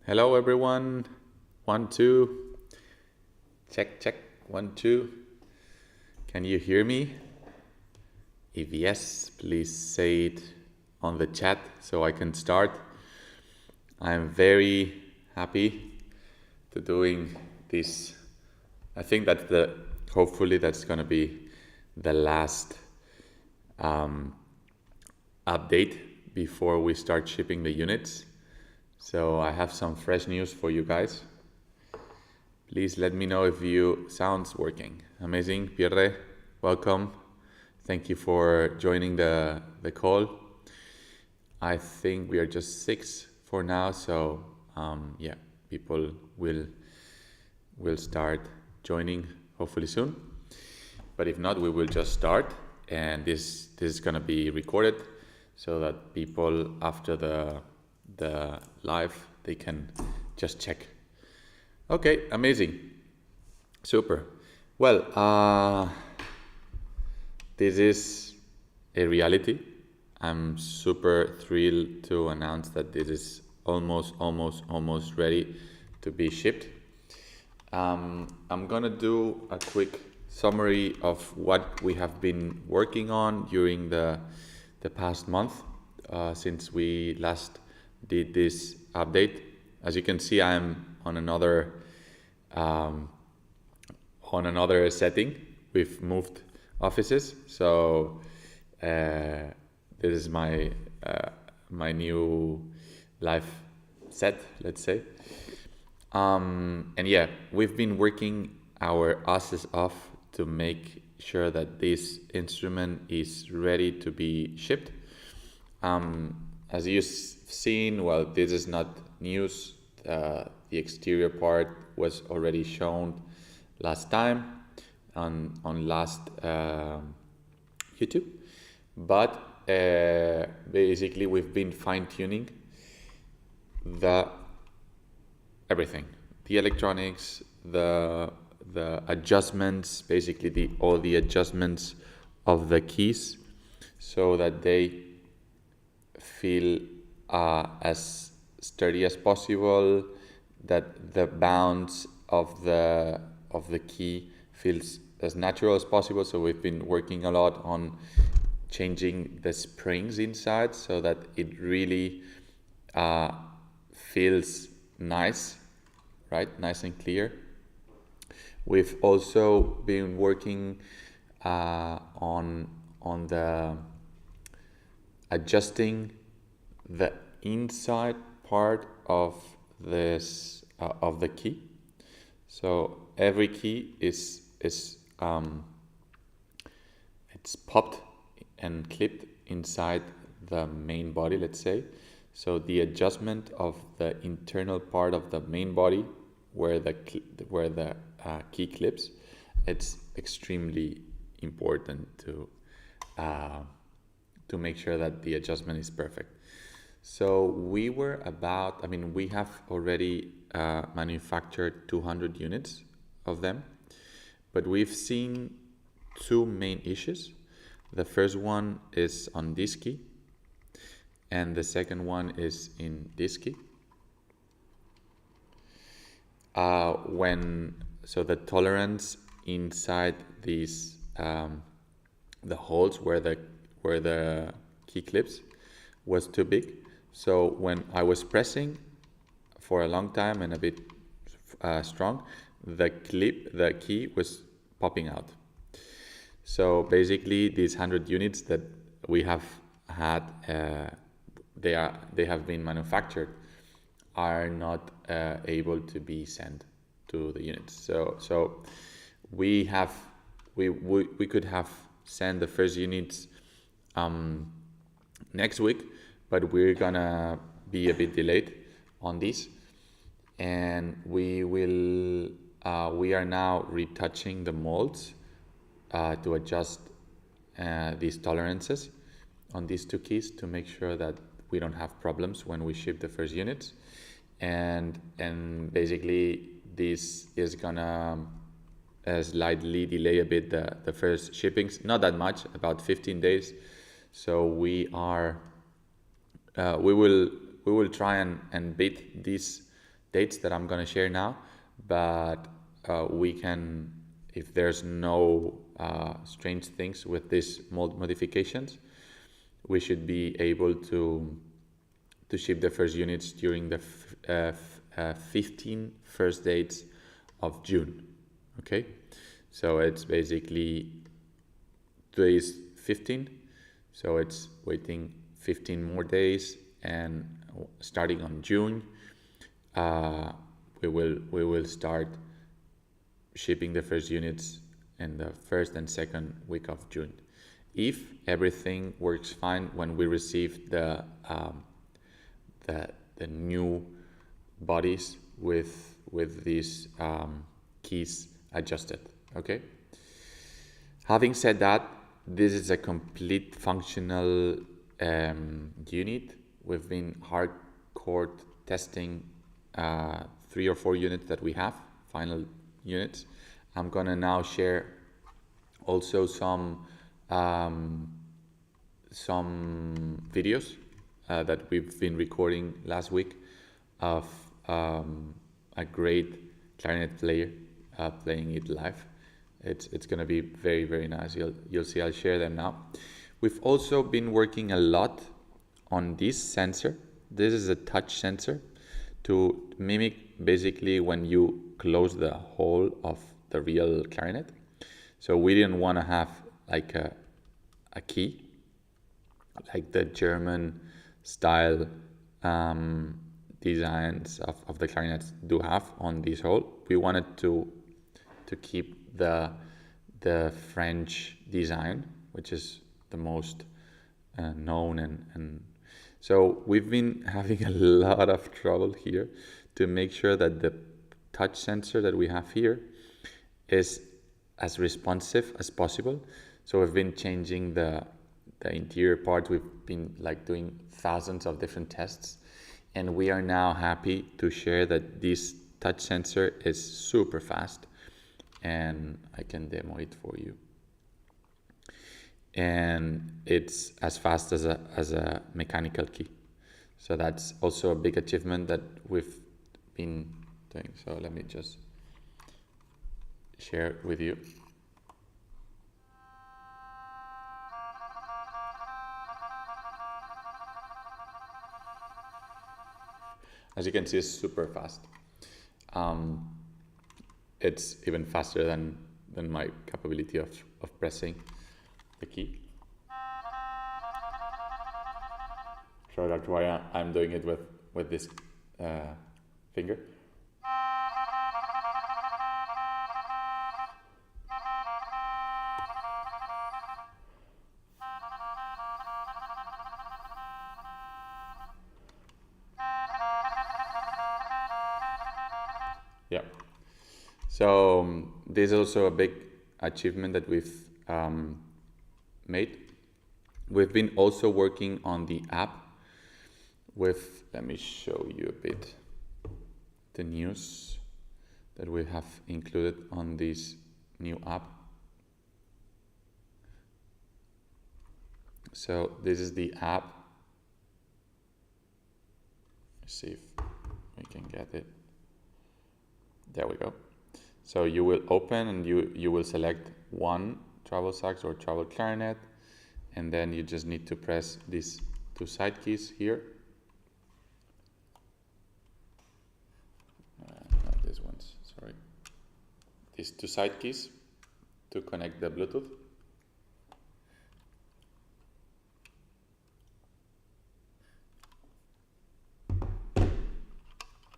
Hello everyone. 1 2. Check check. 1 2. Can you hear me? If yes, please say it on the chat so I can start. I'm very happy to doing this. I think that hopefully that's gonna be the last update before we start shipping the units. So I have some fresh news for you guys. Please let me know if you sounds working. Amazing, Pierre, welcome. Thank you for joining the call. I think we are just 6 for now, so yeah, people will start joining hopefully soon. But if not, we will just start, and this is gonna be recorded so that people after the live they can just check. Okay, amazing, super. Well, this is a reality. I'm super thrilled to announce that this is almost ready to be shipped. I'm gonna do a quick summary of what we have been working on during the past month since we last did this update. As you can see, I'm on another setting. We've moved offices, so this is my new life set, let's say. And yeah, we've been working our asses off to make sure that this instrument is ready to be shipped. As you've seen, well, this is not news. The exterior part was already shown last time on last YouTube, but basically we've been fine-tuning everything, the electronics, the adjustments, basically all the adjustments of the keys, so that they feel as sturdy as possible, that the bounce of the key feels as natural as possible. So we've been working a lot on changing the springs inside so that it really feels nice, right? Nice and clear. We've also been working on the adjusting the inside part of this of the key. So every key is it's popped and clipped inside the main body, let's say. So the adjustment of the internal part of the main body, where the key clips, it's extremely important to make sure that the adjustment is perfect. So we have already manufactured 200 units of them, but we've seen two main issues. The first one is on this key, and the second one is in this key. So the tolerance inside these the holes where the key clips was too big. So when I was pressing for a long time and a bit strong, the key was popping out. So basically, these 100 units that we have had, they have been manufactured, are not able to be sent to the units. So we could have sent the first units next week, but we're gonna be a bit delayed on this, and we are now retouching the molds to adjust these tolerances on these two keys to make sure that we don't have problems when we ship the first units. And basically this is gonna slightly delay a bit the first shippings, not that much, about 15 days. So we will try and beat this dates that I'm gonna share now, but we can, if there's no strange things with these modifications, we should be able to ship the first units during the 15 first dates of June. Okay, so it's basically today is 15, so it's waiting 15 more days, and starting on June, we will start shipping the first units in the first and second week of June. If everything works fine when we receive the new bodies with these keys adjusted. Okay. Having said that, this is a complete functional unit. We've been hardcore testing 3 or 4 units that we have, final units. I'm gonna now share also some videos that we've been recording last week of a great clarinet player playing it live. It's gonna be very, very nice. You'll see. I'll share them now. We've also been working a lot on this sensor. This is a touch sensor to mimic basically when you close the hole of the real clarinet. So we didn't want to have like a key, like the German style designs of the clarinets do have on this hole. We wanted to keep the French design, which is the most known, and so we've been having a lot of trouble here to make sure that the touch sensor that we have here is as responsive as possible. So we've been changing the interior parts. We've been like doing thousands of different tests, and we are now happy to share that this touch sensor is super fast, and I can demo it for you. And it's as fast as a mechanical key. So that's also a big achievement that we've been doing. So let me just share it with you. As you can see, it's super fast. It's even faster than my capability of pressing the key. So that's why I'm doing it with this finger. Yeah. So this is also a big achievement that we've made. We've been also working on the app with, let me show you a bit the news that we have included on this new app. So this is the app. Let's see if we can get it. There we go. So you will open and you will select one travel sax or travel clarinet, and then you just need to press these 2 side keys here. Not these ones, sorry. These 2 side keys to connect the Bluetooth.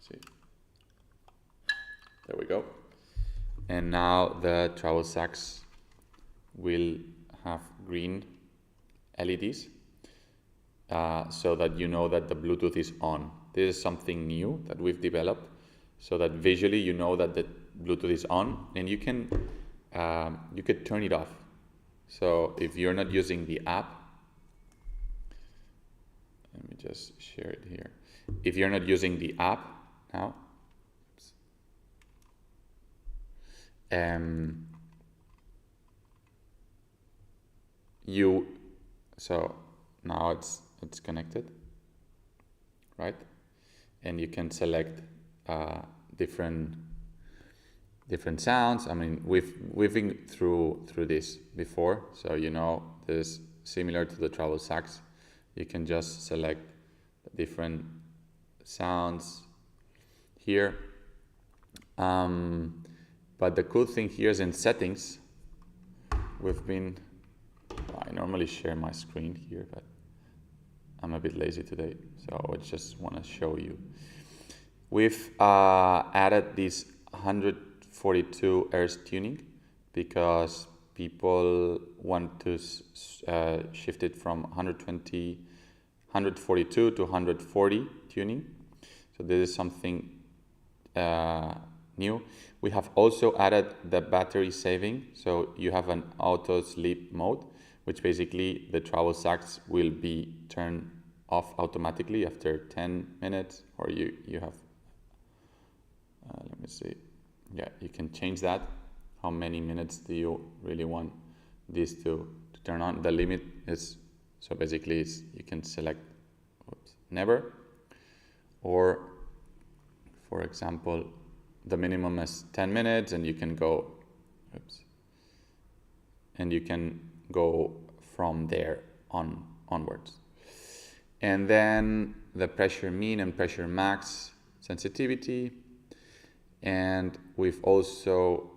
See. There we go. And now the travel sax will have green LEDs so that you know that the Bluetooth is on. This is something new that we've developed so that visually you know that the Bluetooth is on, and you could turn it off. So if you're not using the app, let me just share it here. If you're not using the app now, so now it's connected, right? And you can select different sounds. I mean, we've been through this before, so you know this is similar to the travel sax. You can just select different sounds here. But the cool thing here is in settings. I normally share my screen here, but I'm a bit lazy today, so I just want to show you. We've added this 142 Hz tuning because people want to shift it from 142 to 140 tuning. So this is something new. We have also added the battery saving, so you have an auto sleep mode, which basically the travel sax will be turned off automatically after 10 minutes, or you have let me see, yeah, you can change that. How many minutes do you really want this to turn on? The limit is, so basically you can select never, or for example the minimum is 10 minutes, and you can go and you can go from there onwards. And then the pressure mean and pressure max sensitivity, and we've also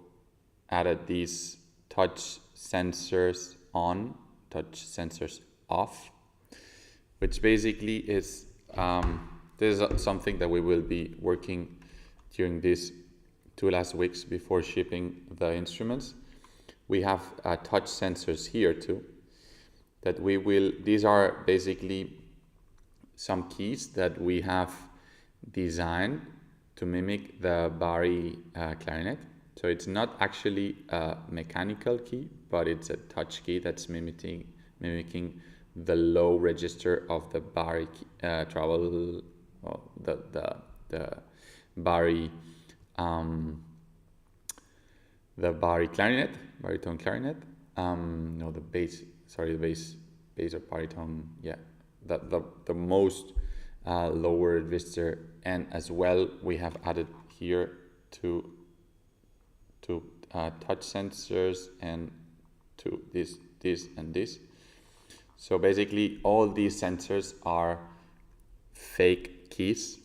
added these touch sensors on, touch sensors off, which basically is this is something that we will be working during these 2 last weeks before shipping the instruments. We have touch sensors here too, that these are basically some keys that we have designed to mimic the Bari clarinet. So it's not actually a mechanical key, but it's a touch key that's mimicking the low register of the Bari travel, well, the Bari clarinet, baritone clarinet. No, the bass or baritone. Yeah, the most lower register, and as well we have added here to touch sensors and to this and this. So basically all these sensors are fake keys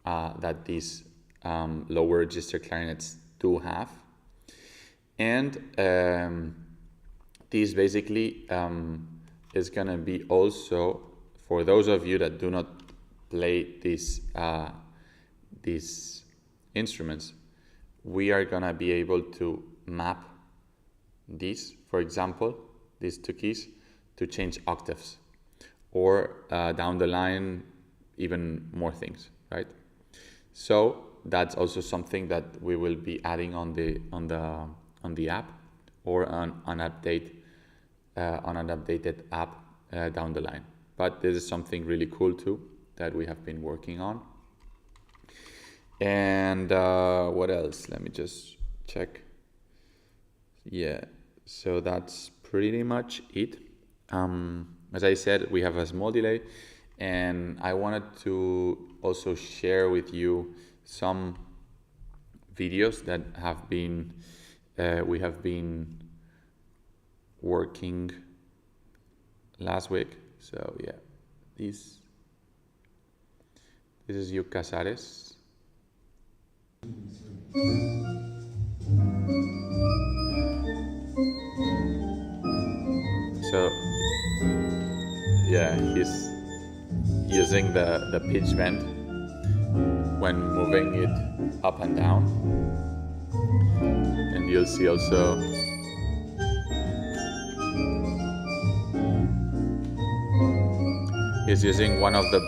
that these lower register clarinets do have, and this basically is gonna be also for those of you that do not play these instruments. We are gonna be able to map these, for example, these 2 keys to change octaves, or down the line even more things, right? So that's also something that we will be adding on the app, or on an updated app down the line. But this is something really cool too that we have been working on. And what else? Let me just check. Yeah, so that's pretty much it. As I said, we have a small delay, and I wanted to also share with you some videos that have been we have been working last week. So yeah, this is Hugh Casares. So yeah, he's using the pitch bend when moving it up and down, and you'll see also he's using one of the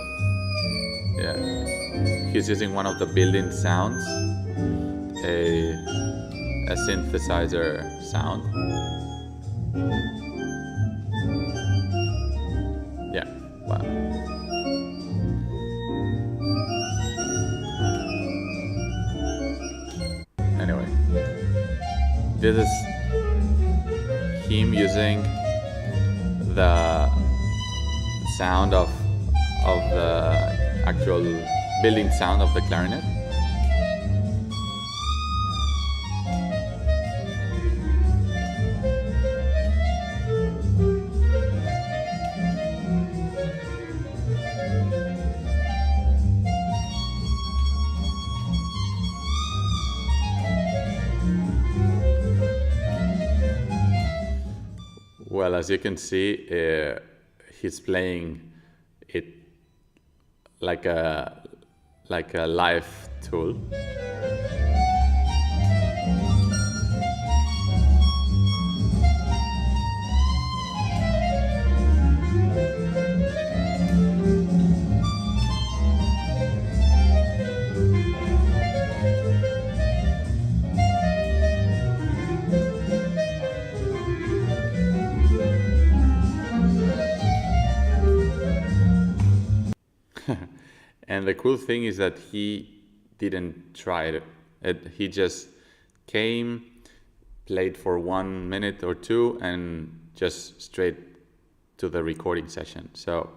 built-in sounds, a synthesizer sound. Yeah, wow. Anyway, this is him using the sound of the actual building sound of the clarinet. Well, as you can see, he's playing it like a live tool. And the cool thing is that he didn't try it. He just came, played for 1 minute or two, and just straight to the recording session. So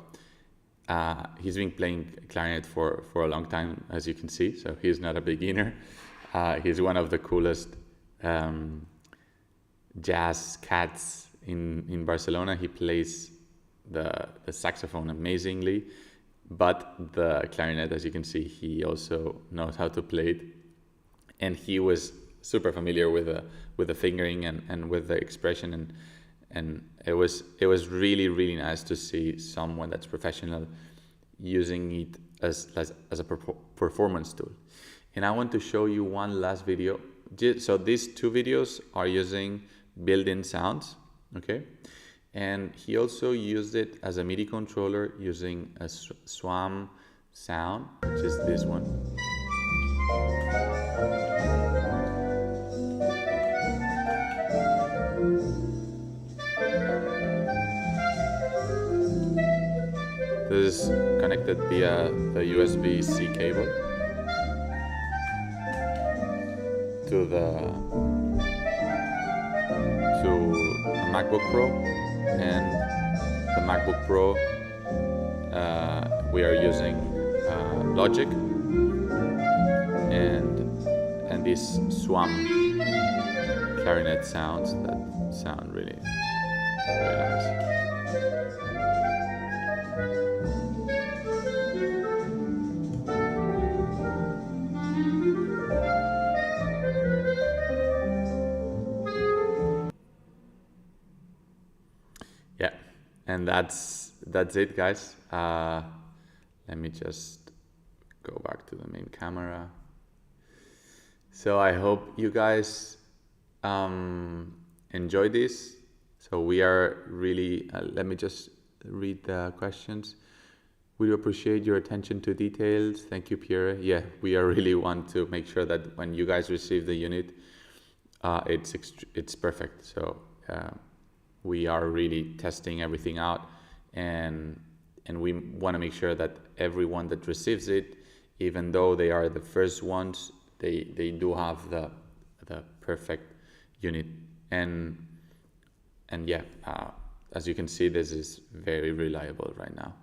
he's been playing clarinet for a long time, as you can see. So he's not a beginner. He's one of the coolest jazz cats in Barcelona. He plays the saxophone amazingly. But the clarinet, as you can see, he also knows how to play it, and he was super familiar with the fingering and with the expression, and it was really nice to see someone that's professional using it as a performance tool. And I want to show you one last video. So these two videos are using built-in sounds, okay? And he also used it as a MIDI controller using a SWAM sound, which is this one. This is connected via the USB-C cable to a MacBook Pro. And the MacBook Pro, we are using Logic and these SWAM clarinet sounds that sound really nice. Yeah, and that's it, guys. Let me just go back to the main camera. So I hope you guys enjoy this. So we are really, let me just read the questions. We appreciate your attention to details. Thank you, Pierre. Yeah, we are really want to make sure that when you guys receive the unit, it's perfect. So we are really testing everything out, and we want to make sure that everyone that receives it, even though they are the first ones, they do have the perfect unit. And yeah, as you can see, this is very reliable right now.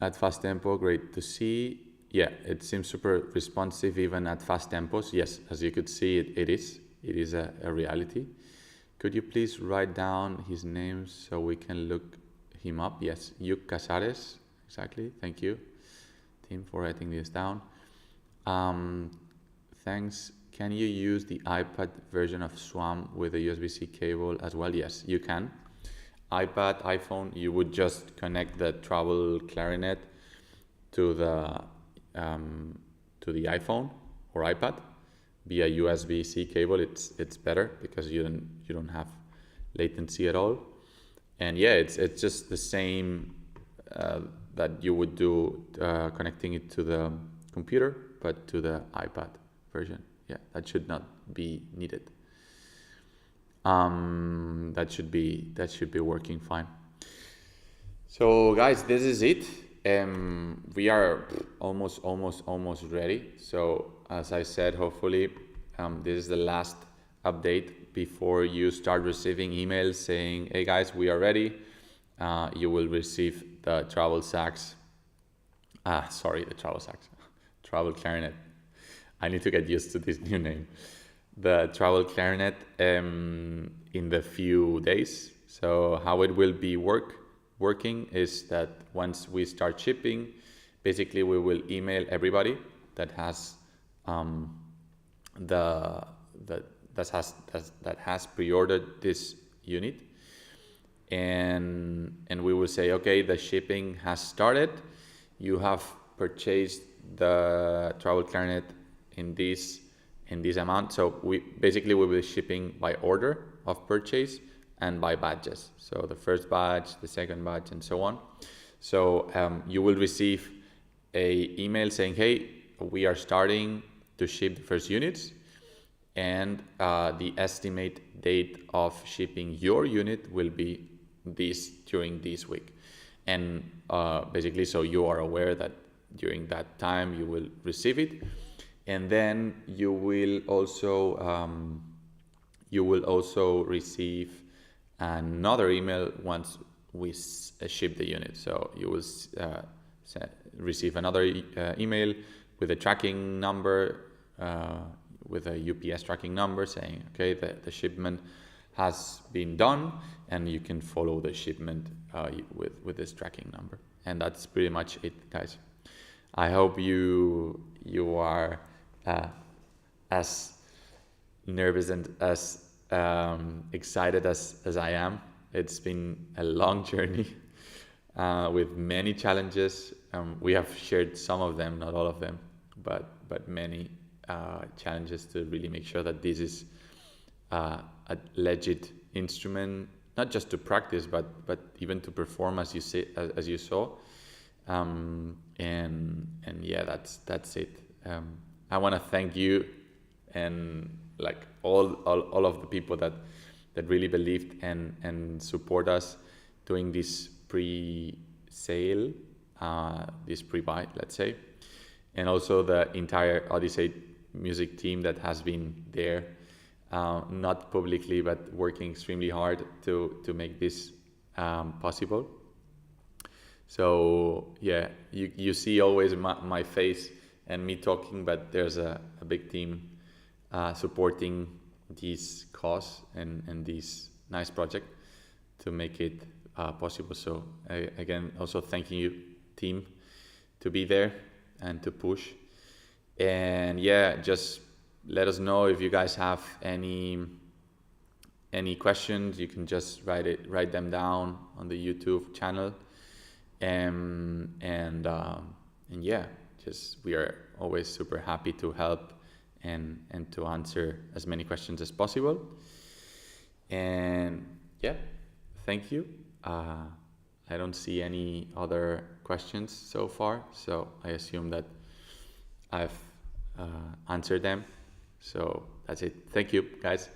At fast tempo, great to see. Yeah, it seems super responsive even at fast tempos. Yes, as you could see, it is a reality. Could you please write down his name so we can look him up? Yes, Yuk Casares, exactly. Thank you, team, for writing this down. Thanks. Can you use the iPad version of SWAM with a USB-C cable as well? Yes, you can. iPad, iPhone, you would just connect the travel clarinet to the iPhone or iPad via USB-C cable. It's better because you don't have latency at all. And yeah, it's just the same that you would do connecting it to the computer, but to the iPad version. Yeah, that should not be needed. That should be working fine. So guys, this is it. We are almost ready. So as I said, hopefully this is the last update before you start receiving emails saying, hey guys, we are ready. You will receive the travel sax. Travel clarinet. I need to get used to this new name. The travel clarinet in the few days. So how it will be working is that once we start shipping, basically we will email everybody that has that has pre-ordered this unit, and we will say, okay, the shipping has started. You have purchased the travel clarinet in this amount. So we will be shipping by order of purchase and by batches. So the first batch, the second batch, and so on. So you will receive a email saying, hey, we are starting to ship the first units, and the estimate date of shipping your unit will be during this week. And basically, so you are aware that during that time you will receive it, and then you will also receive another email once we ship the unit. So you will receive another email with a tracking number, with a UPS tracking number saying, okay, the shipment has been done, and you can follow the shipment with this tracking number. And that's pretty much it, guys. I hope you are as nervous and as excited as I am. It's been a long journey with many challenges. We have shared some of them, not all of them, but many challenges to really make sure that this is a legit instrument, not just to practice, but even to perform, as you saw. And yeah, that's it. I want to thank you, and like all of the people that really believed and support us doing this pre-sale, this pre-buy, let's say, and also the entire Odyssey music team that has been there, not publicly but working extremely hard to make this possible. So yeah, you see always my face and me talking, but there's a big team supporting this cause and this nice project to make it possible. So again, also thanking you, team, to be there and to push. And yeah, just let us know if you guys have any questions. You can just write them down on the YouTube channel. And yeah, just we are always super happy to help and to answer as many questions as possible. And yeah, thank you. I don't see any other questions so far, so I assume that I've answered them. So that's it. Thank you, guys.